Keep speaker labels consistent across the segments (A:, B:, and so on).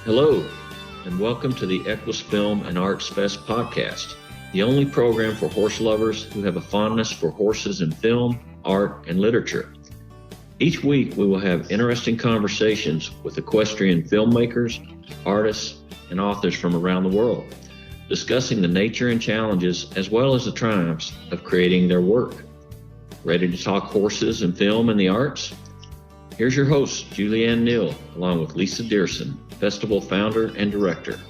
A: Hello, and welcome to the EQUUS Film and Arts Fest podcast, the only program for horse lovers who have a fondness for horses in film, art, and literature. Each week, we will have interesting conversations with equestrian filmmakers, artists, and authors from around the world, discussing the nature and challenges as well as the triumphs of creating their work. Ready to talk horses and film and the arts? Here's your host, Julianne Neal, along with Lisa Dearson, festival founder and director.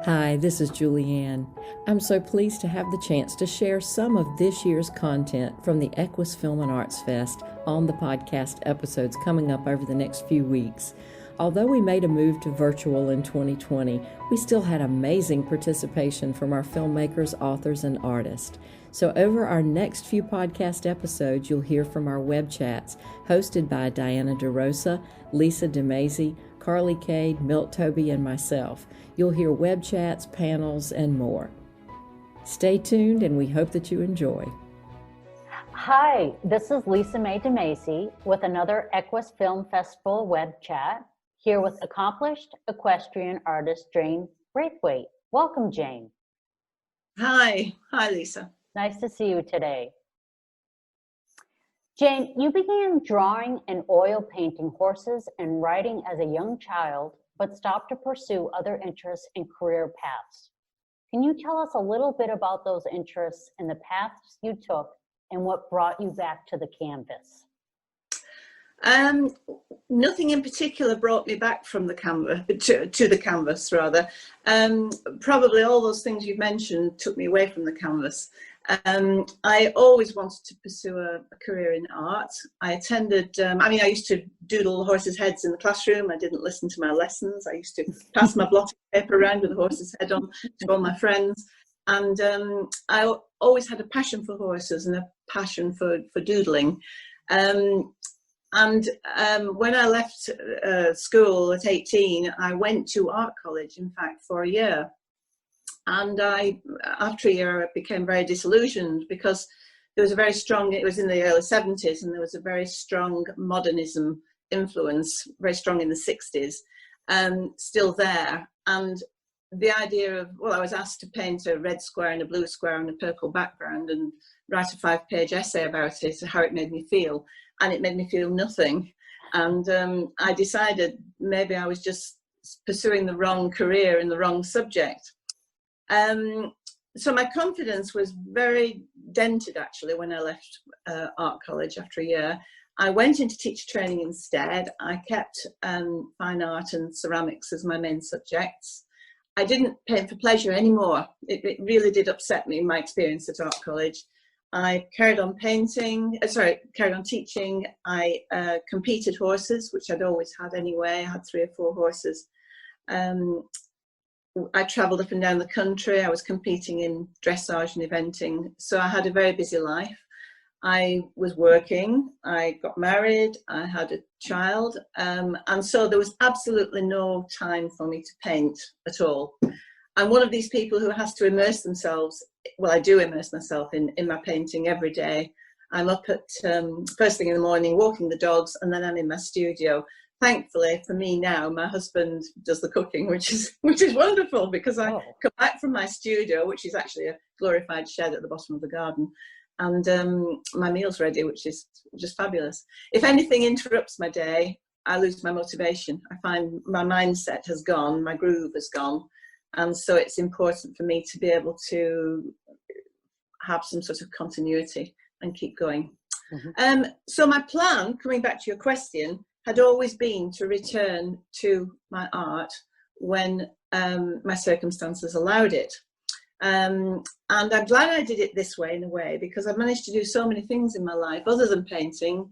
B: Hi, this is Julianne. I'm so pleased to have the chance to share some of this year's content from the EQUUS Film and Arts Fest on the podcast episodes coming up over the next few weeks. Although we made a move to virtual in 2020, we still had amazing participation from our filmmakers, authors, and artists. So over our next few podcast episodes, you'll hear from our WebChats hosted by Diana De Rosa, Lisa Mae De Masi, Carly Cade, Milt Toby, and myself. You'll hear WebChats, panels, and more. Stay tuned, and we hope that you enjoy.
C: Hi, this is Lisa Mae De Masi with another EQUUS Film Festival web chat, here with accomplished equestrian artist Jane Braithwaite. Welcome, Jane.
D: Hi Lisa.
C: Nice to see you today. Jane, you began drawing and oil painting horses and riding as a young child, but stopped to pursue other interests and career paths. Can you tell us a little bit about those interests and the paths you took and what brought you back to the canvas?
D: Nothing in particular brought me back from the canvas to the canvas rather. Probably all those things you've mentioned took me away from the canvas. I always wanted to pursue a career in art. I attended, I used to doodle horses' heads in the classroom. I didn't listen to my lessons. I used to pass my blotting paper around with the horse's head on to all my friends. And I always had a passion for horses and a passion for doodling. And when I left school at 18, I went to art college, in fact, for a year. And after a year, I became very disillusioned because there was a very strong, it was in the early 70s, and there was a very strong modernism influence, very strong in the 60s, still there. And the idea of, well, I was asked to paint a red square and a blue square on a purple background and write a 5-page essay about it, how it made me feel. And it made me feel nothing. And I decided maybe I was just pursuing the wrong career in the wrong subject. So my confidence was very dented, actually, when I left art college after a year. I went into teacher training instead. I kept fine art and ceramics as my main subjects. I didn't paint for pleasure anymore. It really did upset me, my experience at art college. I carried on teaching. I competed horses, which I'd always had anyway. I had 3 or 4 horses. I travelled up and down the country. I was competing in dressage and eventing. So I had a very busy life. I was working. I got married. I had a child. And so there was absolutely no time for me to paint at all. I'm one of these people who has to immerse themselves. Well, I do immerse myself in my painting every day. I'm up at first thing in the morning, walking the dogs, and then I'm in my studio. Thankfully for me now, my husband does the cooking, which is wonderful, because I come back from my studio, which is actually a glorified shed at the bottom of the garden, and my meal's ready, which is just fabulous. If anything interrupts my day, I lose my motivation. I find my mindset has gone, my groove has gone. And so it's important for me to be able to have some sort of continuity and keep going. Mm-hmm. So my plan, coming back to your question, had always been to return to my art when my circumstances allowed it. And I'm glad I did it this way, in a way, because I've managed to do so many things in my life other than painting,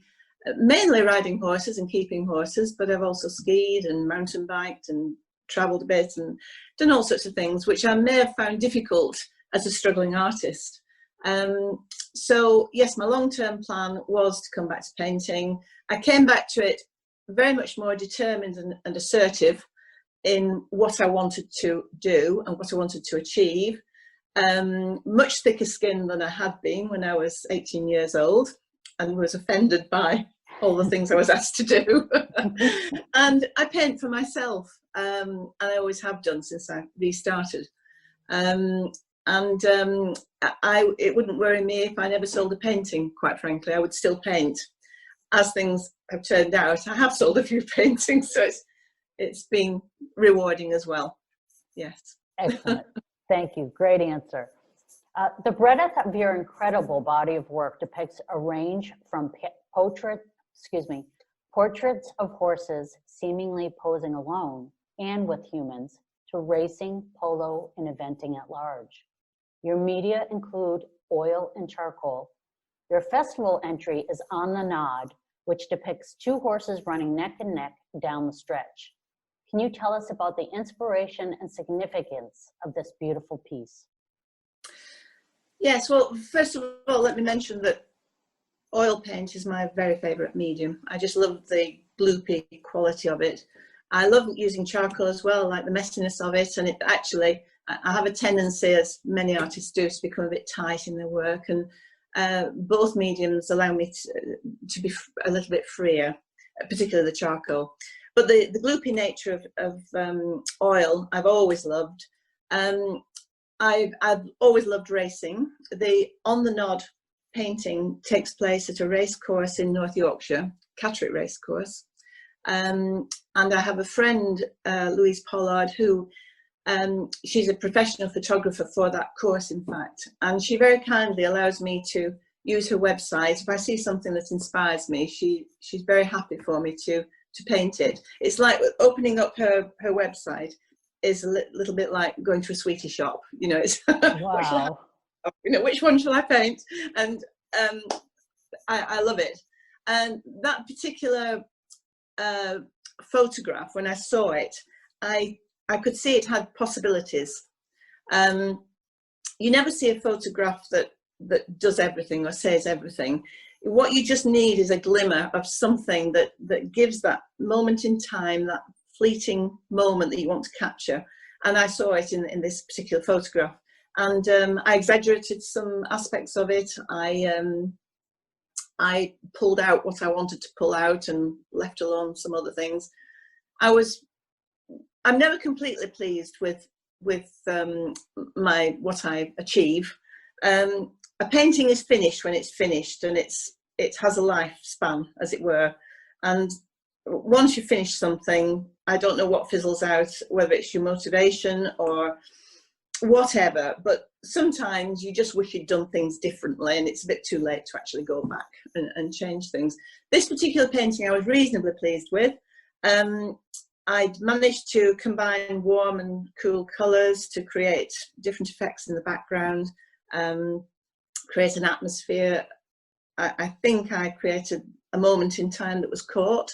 D: mainly riding horses and keeping horses, but I've also skied and mountain biked and travelled a bit and done all sorts of things which I may have found difficult as a struggling artist. So yes, my long-term plan was to come back to painting. I came back to it very much more determined and assertive in what I wanted to do and what I wanted to achieve. Much thicker skin than I had been when I was 18 years old and was offended by all the things I was asked to do. And I paint for myself, and I always have done since I restarted. It wouldn't worry me if I never sold a painting, quite frankly. I would still paint. As things have turned out, I have sold a few paintings, so it's been rewarding as well. Yes.
C: Excellent. Thank you. Great answer. The breadth of your incredible body of work depicts a range from portraits of horses seemingly posing alone and with humans, to racing, polo, and eventing at large. Your media include oil and charcoal. Your festival entry is On the Nod, which depicts two horses running neck and neck down the stretch. Can you tell us about the inspiration and significance of this beautiful piece?
D: Yes, well, first of all, let me mention that oil paint is my very favourite medium. I just love the gloopy quality of it. I love using charcoal as well, like the messiness of it. And it actually, I have a tendency, as many artists do, to become a bit tight in their work. And both mediums allow me to be a little bit freer, particularly the charcoal. But the gloopy nature of oil, I've always loved. I've always loved racing. The On the Nod painting takes place at a race course in North Yorkshire, Catterick Racecourse. And I have a friend, Louise Pollard, who she's a professional photographer for that course, in fact. And she very kindly allows me to use her website. If I see something that inspires me, she's very happy for me to paint it. It's like opening up her website is a little bit like going to a sweetie shop. You know, it's
C: Wow.
D: which one shall I paint? And I love it. And that particular photograph, when I saw it, I could see it had possibilities. You never see a photograph that does everything or says everything. What you just need is a glimmer of something that gives that moment in time, that fleeting moment that you want to capture. And I saw it in this particular photograph. And I exaggerated some aspects of it. I pulled out what I wanted to pull out and left alone some other things. I'm never completely pleased with what I achieve. A painting is finished when it's finished, and it has a lifespan, as it were. And once you finish something, I don't know what fizzles out, whether it's your motivation or whatever, but sometimes you just wish you'd done things differently, and it's a bit too late to actually go back and change things. This particular painting I was reasonably pleased with. I'd managed to combine warm and cool colours to create different effects in the background, create an atmosphere. I think I created a moment in time that was caught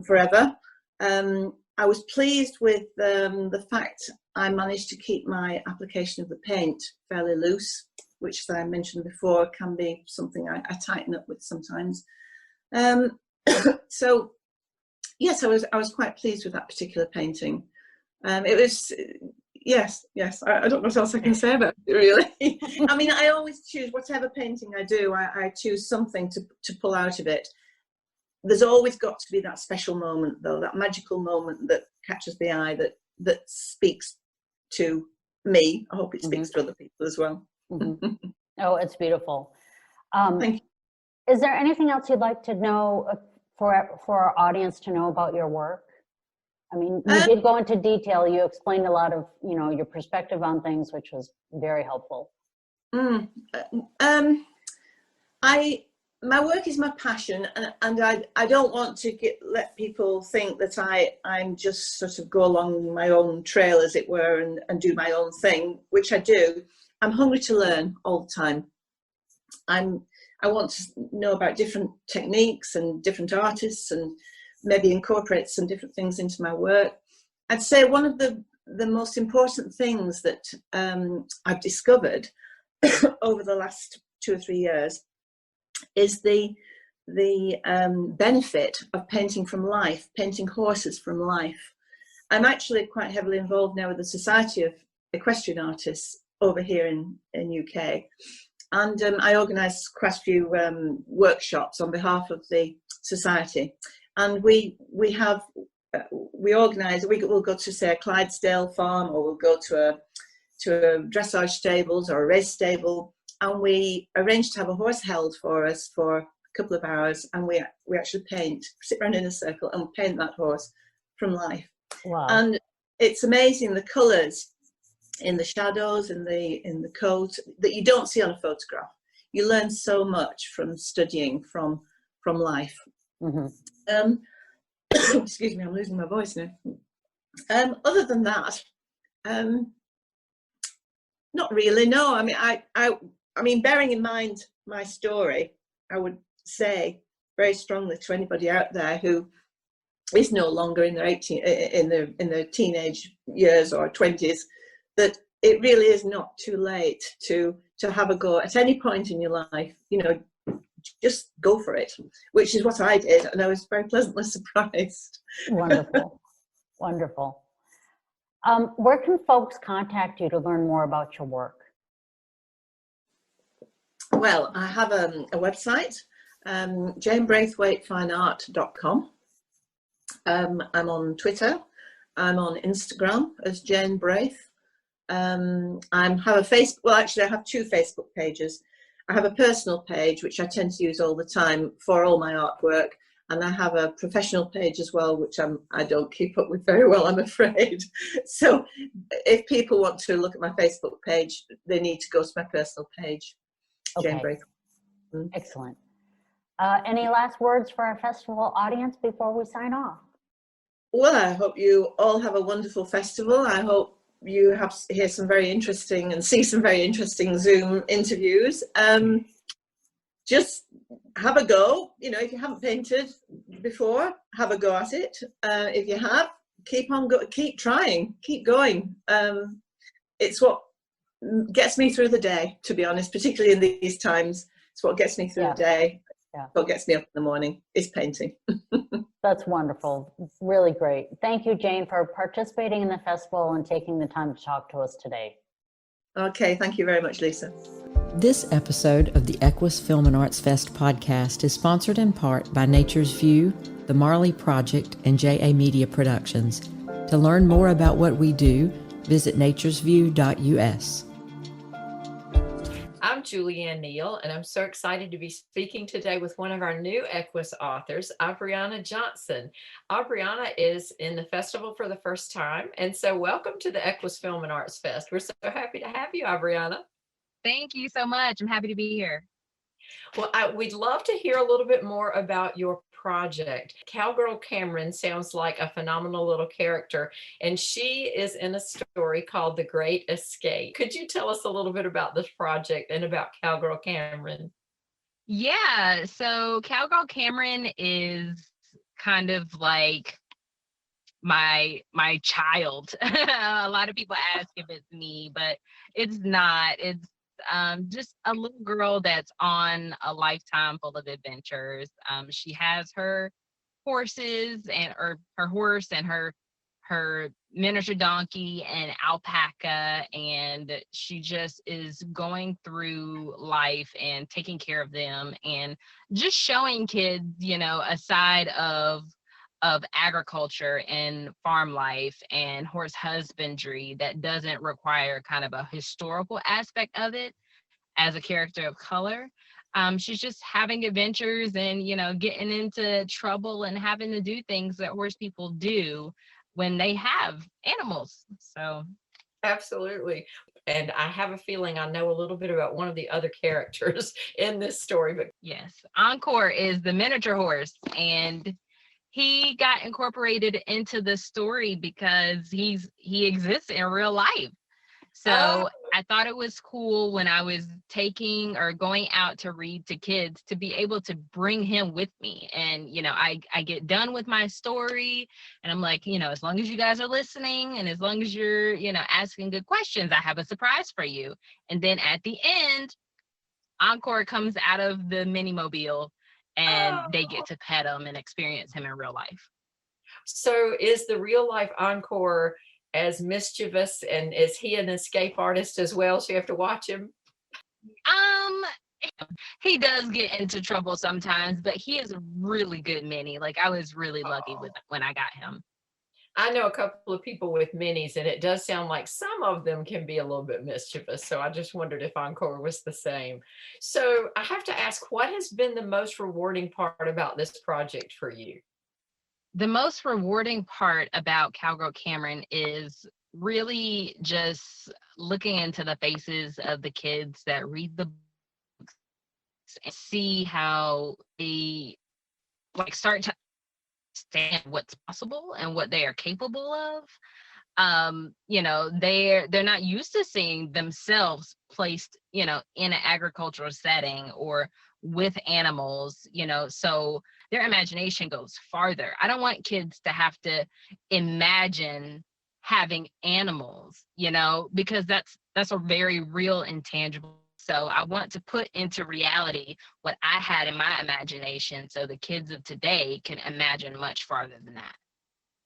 D: forever. I was pleased with the fact I managed to keep my application of the paint fairly loose, which, as I mentioned before, can be something I tighten up with sometimes. So yes, I was quite pleased with that particular painting. It was, yes, I don't know what else I can say about it, really. I mean, I always choose, whatever painting I do, I choose something to pull out of it. There's always got to be that special moment, though, that magical moment that catches the eye, that speaks to me. I hope it speaks to other people as well.
C: Oh, it's beautiful.
D: Thank you.
C: Is there anything else you'd like to know for our audience to know about your work? I mean, you did go into detail. You explained a lot of, your perspective on things, which was very helpful.
D: My work is my passion, and I don't want to let people think that I'm just sort of go along my own trail, as it were, and do my own thing, which I do. I'm hungry to learn all the time. I want to know about different techniques and different artists, and maybe incorporate some different things into my work. I'd say one of the most important things that I've discovered over the last 2 or 3 years is the benefit of painting from life, painting horses from life. I'm actually quite heavily involved now with the Society of Equestrian Artists over here in UK. And I organised quite a few workshops on behalf of the society. And we organise, we'll go to, say, a Clydesdale farm, or we'll go to a dressage stables or a race stable, and we arrange to have a horse held for us for a couple of hours, and we actually sit around in a circle and paint that horse from life.
C: Wow.
D: And it's amazing, the colours in the shadows, in the coat, that you don't see on a photograph. You learn so much from studying from life. Mm-hmm. Excuse me, I'm losing my voice now. Other than that, not really. No, I mean, bearing in mind my story, I would say very strongly to anybody out there who is no longer in their teenage years or 20s, that it really is not too late to have a go at any point in your life. You know, just go for it, which is what I did, and I was very pleasantly surprised.
C: Wonderful. Wonderful. Where can folks contact you to learn more about your work?
D: Well, I have a website, janebraithwaitefineart.com. I'm on Twitter. I'm on Instagram as Jane Braith. I have a Facebook. Well, actually, I have two Facebook pages. I have a personal page, which I tend to use all the time for all my artwork, and I have a professional page as well, which I don't keep up with very well, I'm afraid. So, if people want to look at my Facebook page, they need to go to my personal page.
C: Okay.
D: Jane Braith.
C: Excellent. Any last words for our festival audience before we sign off?
D: Well, I hope you all have a wonderful festival. I hope you hear some very interesting and see some very interesting Zoom interviews. Just have a go. You know, if you haven't painted before, have a go at it. If you have, keep trying, keep going. It's what gets me through the day, to be honest, particularly in these times. It's what gets me through the day. Yeah. What gets me up in the morning is painting.
C: That's wonderful. Really great. Thank you, Jane, for participating in the festival and taking the time to talk to us today.
D: Okay, thank you very much, Lisa.
B: This episode of the EQUUS Film and Arts Fest podcast is sponsored in part by Nature's View, the Marley Project, and JA Media Productions. To learn more about what we do, visit naturesview.us.
E: I'm Julianne Neal, and I'm so excited to be speaking today with one of our new EQUUS authors, Abriana Johnson. Abriana is in the festival for the first time, and so welcome to the EQUUS Film and Arts Fest. We're so happy to have you, Abriana.
F: Thank you so much. I'm happy to be here.
E: Well, we'd love to hear a little bit more about your project. Cowgirl Cameron sounds like a phenomenal little character, and she is in a story called The Great Escape. Could you tell us a little bit about this project and about Cowgirl Cameron?
F: Yeah, so Cowgirl Cameron is kind of like my child. A lot of people ask if it's me, but it's not. It's just a little girl that's on a lifetime full of adventures. She has her horses or her horse and her miniature donkey and alpaca, and she just is going through life and taking care of them and just showing kids, you know, a side of agriculture and farm life and horse husbandry that doesn't require kind of a historical aspect of it as a character of color. She's just having adventures and, you know, getting into trouble and having to do things that horse people do when they have animals. So
E: absolutely. And I have a feeling I know a little bit about one of the other characters in this story. But
F: yes, Encore is the miniature horse, and he got incorporated into the story because he exists in real life. So I thought it was cool when I was taking or going out to read to kids to be able to bring him with me. And, you know, I get done with my story and I'm like, you know, as long as you guys are listening and as long as you're, you know, asking good questions, I have a surprise for you. And then at the end, Encore comes out of the mini-mobile and they get to pet him and experience him in real life.
E: So is the real life Encore as mischievous, and is he an escape artist as well, so you have to watch him?
F: Um, he does get into trouble sometimes, but he is a really good mini. Like I was really lucky with when I got him.
E: I know a couple of people with minis, and it does sound like some of them can be a little bit mischievous. So I just wondered if Encore was the same. So I have to ask, what has been the most rewarding part about this project for you?
F: The most rewarding part about Cowgirl Cameron is really just looking into the faces of the kids that read the books and see how they like start to understand what's possible and what they are capable of. You know, they're not used to seeing themselves placed, you know, in an agricultural setting or with animals, you know, so their imagination goes farther. I don't want kids to have to imagine having animals, you know, because that's a very real intangible. So I want to put into reality what I had in my imagination so the kids of today can imagine much farther than that.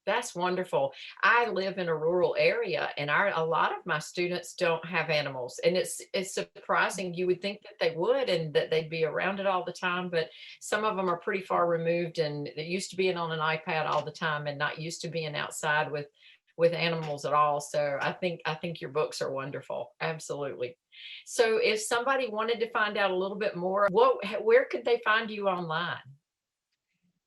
E: That's wonderful. I live in a rural area, and a lot of my students don't have animals, and it's surprising. You would think that they would and that they'd be around it all the time, but some of them are pretty far removed, and they're used to being on an iPad all the time and not used to being outside with animals at all. So I think your books are wonderful. Absolutely. So if somebody wanted to find out a little bit more, where could they find you online?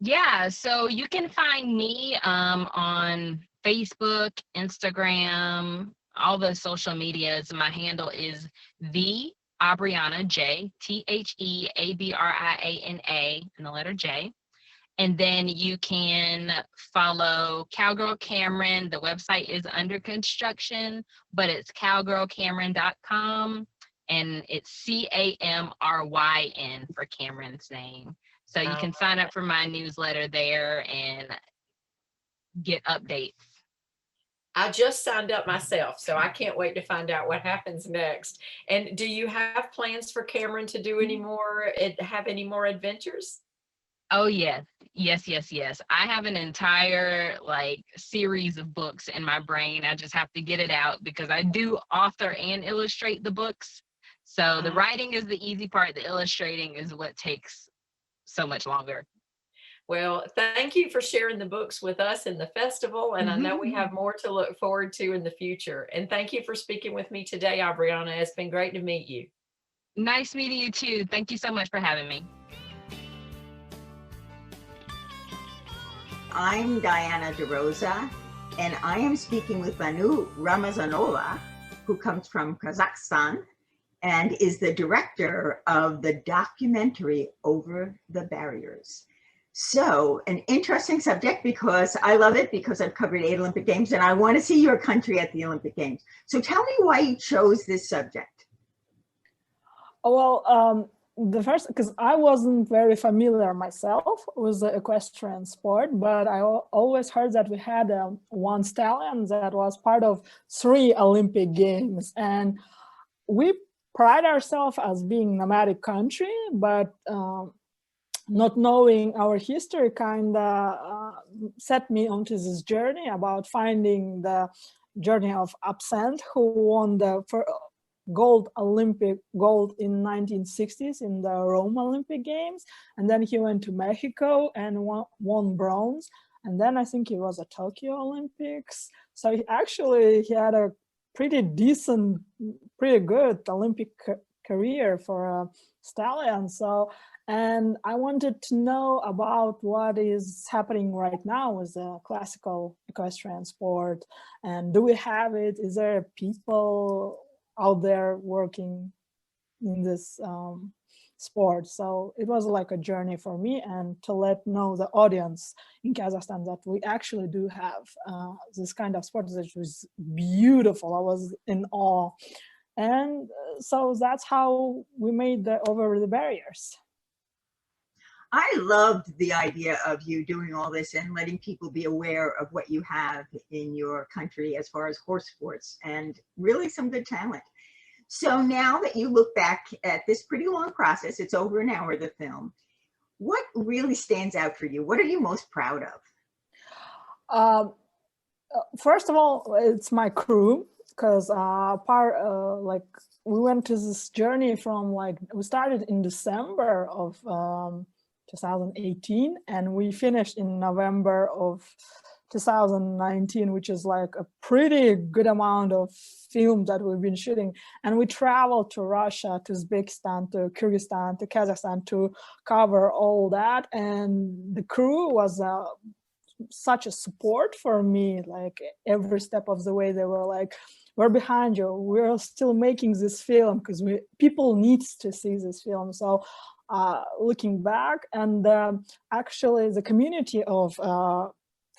F: Yeah, so you can find me on Facebook, Instagram, all the social medias. My handle is the Abriana J, TheAbriana, and the letter J. And then you can follow Cowgirl Cameron. The website is under construction, but it's cowgirlcameron.com, and it's CAMRYN for Cameron's name. So you can sign up for my newsletter there and get updates.
E: I just signed up myself, so I can't wait to find out what happens next. And do you have plans for Cameron to do any more, have any more adventures?
F: Oh yes, yes. I have an entire like series of books in my brain. I just have to get it out because I do author and illustrate the books. So the writing is the easy part. The illustrating is what takes so much longer.
E: Well, thank you for sharing the books with us in the festival. And I know we have more to look forward to in the future. And thank you for speaking with me today, Abriana. It's been great to meet you.
F: Nice meeting you too. Thank you so much for having me.
G: I'm Diana De Rosa, and I am speaking with Banu Ramazanova, who comes from Kazakhstan and is the director of the documentary Over the Barriers. So an interesting subject because I love it because I've covered 8 Olympic Games and I want to see your country at the Olympic Games. So tell me why you chose this subject.
H: Well, the first, because I wasn't very familiar myself with the equestrian sport, but I always heard that we had one stallion that was part of 3 Olympic Games. And we pride ourselves as being a nomadic country, but not knowing our history kind of set me onto this journey about finding the journey of Absent, who won the Olympic gold in 1960s in the Rome Olympic Games, and then he went to Mexico and won bronze, and then I think he was at Tokyo Olympics. So he had a pretty good Olympic career for a stallion. So, and I wanted to know about what is happening right now with the classical equestrian sport, and do we have it? Is there people out there working in this sport? So it was like a journey for me, and to let know the audience in Kazakhstan that we actually do have this kind of sport that was beautiful. I was in awe. And so that's how we made the Over the Barriers.
G: I loved the idea of you doing all this and letting people be aware of what you have in your country as far as horse sports, and really some good talent. So now that you look back at this pretty long process, it's over an hour, the film, what really stands out for you? What are you most proud of?
H: First of all, it's my crew. because like we went to this journey from like we started in December of 2018 and we finished in November of 2019, which is like a pretty good amount of film that we've been shooting. And we traveled to Russia, to Uzbekistan, to Kyrgyzstan, to Kazakhstan to cover all that. And the crew was such a support for me. Like every step of the way, they were like, "We're behind you. We're still making this film because people needs to see this film." So looking back, and actually the community of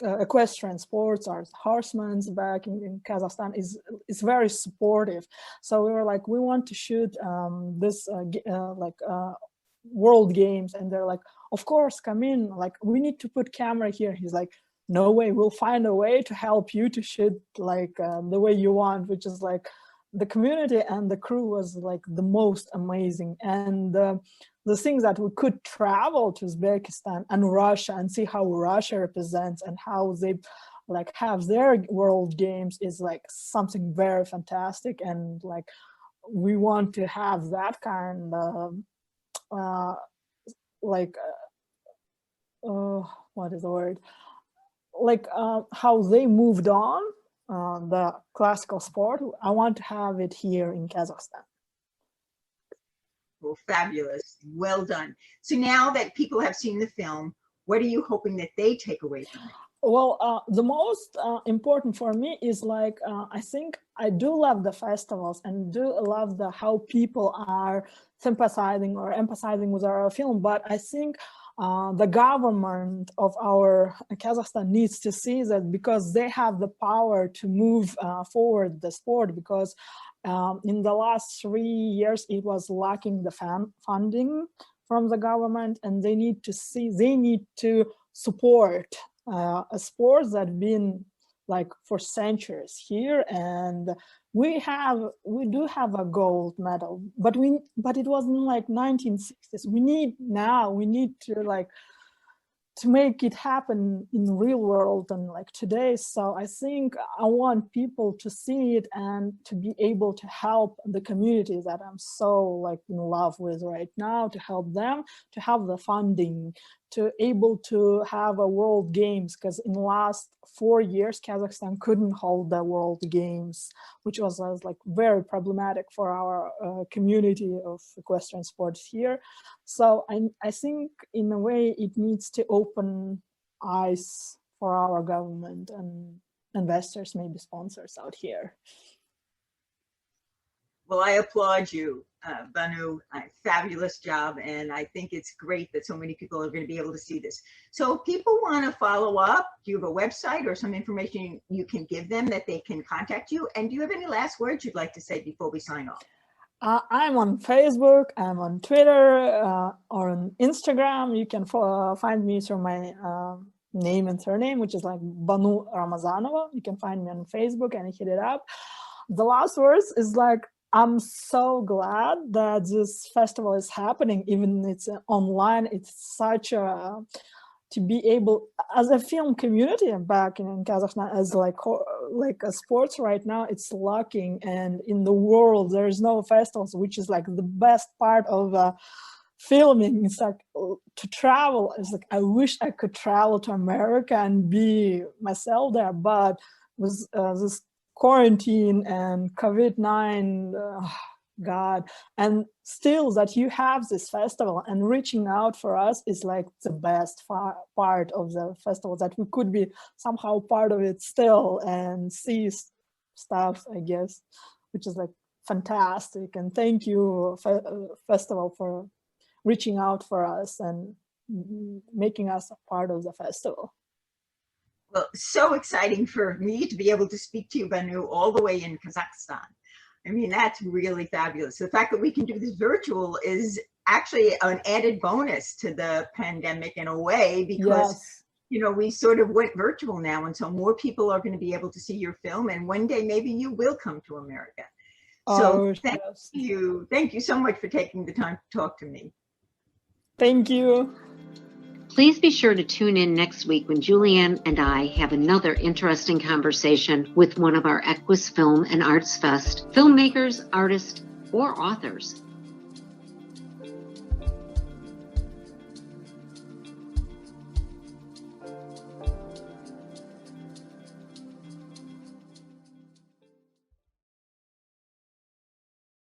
H: equestrian sports, our horsemen back in Kazakhstan is very supportive. So we were like, we want to shoot this World Games, and they're like, of course, come in. Like, we need to put camera here. He's like, no way, we'll find a way to help you to shoot like the way you want, which is like the community and the crew was like the most amazing. And the things that we could travel to Uzbekistan and Russia and see how Russia represents and how they like have their World Games is like something very fantastic. And like, we want to have that kind of what is the word? Like how they moved on the classical sport. I want to have it here in Kazakhstan.
G: Well, fabulous. Well done. So now that people have seen the film, what are you hoping that they take away from it?
H: Well, the most important for me is like, I think I do love the festivals and do love how people are sympathizing or empathizing with our film, but I think the government of our Kazakhstan needs to see that, because they have the power to move forward the sport, because in the last 3 years it was lacking the funding from the government, and they need to support a sport that's been like for centuries here. And we do have a gold medal, but it wasn't like 1960s. We need to like to make it happen in the real world and like today. So I think I want people to see it and to be able to help the community that I'm so like in love with right now, to help them to have the funding, to able to have a World Games, because in the last 4 years Kazakhstan couldn't hold the World Games, which was like very problematic for our community of equestrian sports here. So I think in a way it needs to open eyes for our government and investors, maybe sponsors out here.
G: Well, I applaud you, Banu. Fabulous job. And I think it's great that so many people are going to be able to see this. So if people want to follow up, do you have a website or some information you can give them that they can contact you? And do you have any last words you'd like to say before we sign off?
H: I'm on Facebook, I'm on Twitter, or on Instagram. You can find me through my name and surname, which is like Banu Ramazanova. You can find me on Facebook and hit it up. The last words is like, I'm so glad that this festival is happening, even it's online. It's such a, to be able, as a film community back in Kazakhstan, as like a sports right now, it's lacking. And in the world, there is no festivals, which is like the best part of filming. It's like to travel. It's like, I wish I could travel to America and be myself there, but with this quarantine and COVID-19, God, and still that you have this festival and reaching out for us is like the best part of the festival, that we could be somehow part of it still and see stuff, I guess, which is like fantastic. And thank you, festival, for reaching out for us and making us a part of the festival.
G: Well, so exciting for me to be able to speak to you, Banu, all the way in Kazakhstan. I mean, that's really fabulous. The fact that we can do this virtual is actually an added bonus to the pandemic in a way, because, yes, you know, we sort of went virtual now. And so more people are going to be able to see your film. And one day, maybe you will come to America. So thank you. Thank you so much for taking the time to talk to me.
H: Thank you.
I: Please be sure to tune in next week when Julianne and I have another interesting conversation with one of our EQUUS Film and Arts Fest filmmakers, artists, or authors.